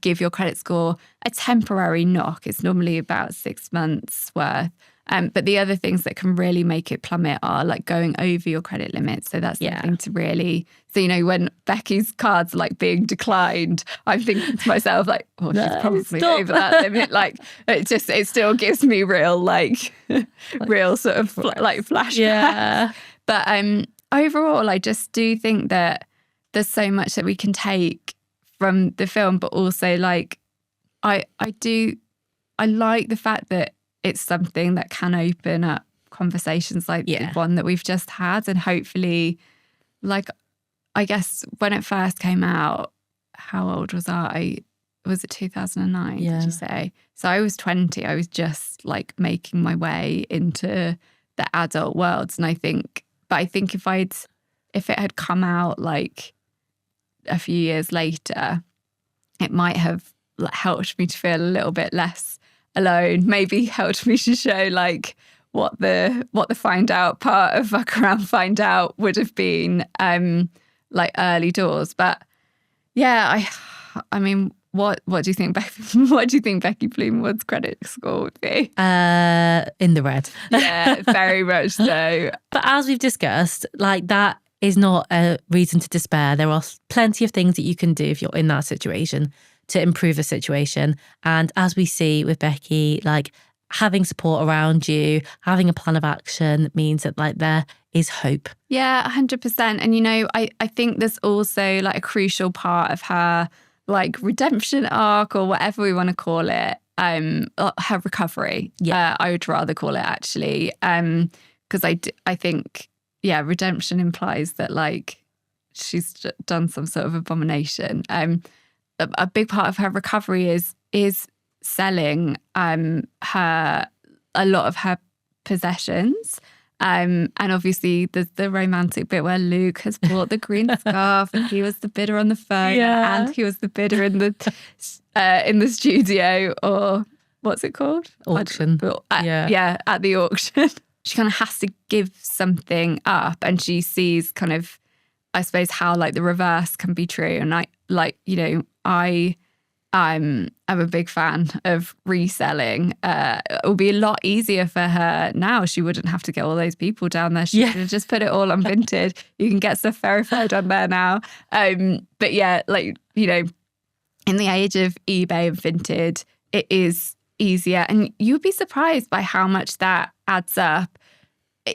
give your credit score a temporary knock. It's normally about 6 months worth. But the other things that can really make it plummet are like going over your credit limit. So that's something to really. So, when Becky's cards are like being declined, I'm thinking to myself like, oh, she's probably over that limit. Like it still gives me real real sort of flashbacks. Yeah. But overall, I just do think that there's so much that we can take from the film, but also like I like the fact that it's something that can open up conversations like the one that we've just had. And hopefully, like, I guess when it first came out, how old was I? Was it 2009, did you say? So I was 20. I was just like making my way into the adult world. And I think if it had come out like a few years later, it might have helped me to feel a little bit less alone, maybe helped me to show like what the find out part of Fuck Around Find Out would have been like early doors. But yeah, I mean, what do you think Becky Bloomwood's credit score would be? In the red. Yeah, very much so. But as we've discussed, like that is not a reason to despair. There are plenty of things that you can do if you're in that situation to improve the situation. And as we see with Becky, like having support around you, having a plan of action means that like there is hope. Yeah, 100%. And I think there's also like a crucial part of her like redemption arc or whatever we want to call it, her recovery. Yeah, I would rather call it actually, because I think redemption implies that like she's done some sort of abomination. A big part of her recovery is selling a lot of her possessions. And obviously there's the romantic bit where Luke has bought the green scarf and he was the bidder on the phone and he was the bidder in the studio, or what's it called? Auction. At the auction. She kind of has to give something up, and she sees kind of, I suppose, how like the reverse can be true. And I'm a big fan of reselling. It will be a lot easier for her now. She wouldn't have to get all those people down there. She could just put it all on Vinted. You can get stuff verified on there now. But yeah, like, in the age of eBay and Vinted, it is easier. And you'd be surprised by how much that adds up.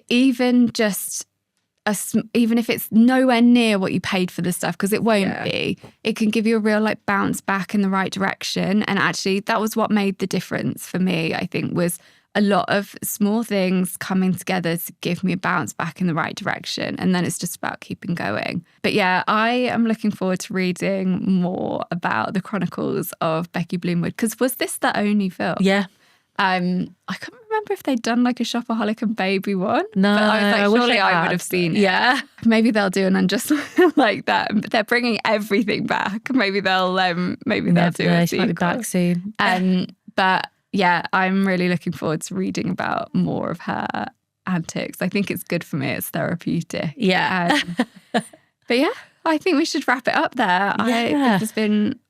Even if it's nowhere near what you paid for the stuff, because it won't be, it can give you a real like bounce back in the right direction. And actually that was what made the difference for me, I think, was a lot of small things coming together to give me a bounce back in the right direction. And then it's just about keeping going. But yeah, I am looking forward to reading more about the Chronicles of Becky Bloomwood, because was this the only film? Yeah. I can't remember if they'd done like a Shopaholic and Baby one. No, but I was like, surely I would have seen it. Yeah. Maybe they'll do an Unjust like that. They're bringing everything back. Maybe they'll do it. She might be back soon. But yeah, I'm really looking forward to reading about more of her antics. I think it's good for me. It's therapeutic. Yeah. But yeah, I think we should wrap it up there. Yeah.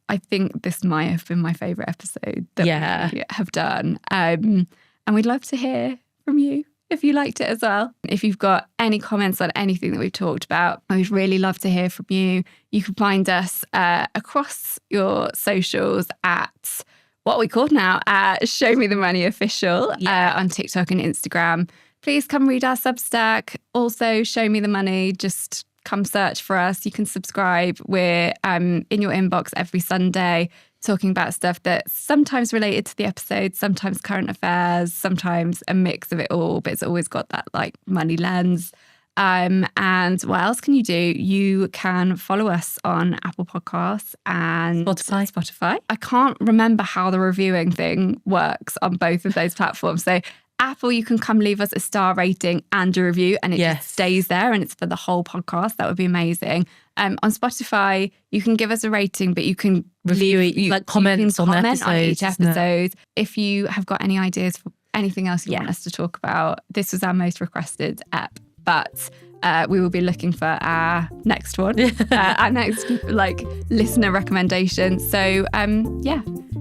I think this might have been my favourite episode that we have done. And we'd love to hear from you if you liked it as well. If you've got any comments on anything that we've talked about, we'd really love to hear from you. You can find us across your socials at what we call now Show Me the Money Official on TikTok and Instagram. Please come read our Substack. Also, Show Me the Money. Just come search for us. You can subscribe. We're in your inbox every Sunday talking about stuff that's sometimes related to the episode, sometimes current affairs, sometimes a mix of it all, but it's always got that like money lens. And what else can you do? You can follow us on Apple Podcasts and Spotify. I can't remember how the reviewing thing works on both of those platforms. So Apple, you can come leave us a star rating and a review, and it just stays there, and it's for the whole podcast. That would be amazing. On Spotify, you can give us a rating, but you can review it, like comments on each episode. If you have got any ideas for anything else you want us to talk about, this was our most requested ep. But we will be looking for our next one, our next like listener recommendation. So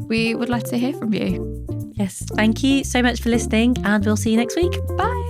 we would like to hear from you. Yes, thank you so much for listening, and we'll see you next week. Bye.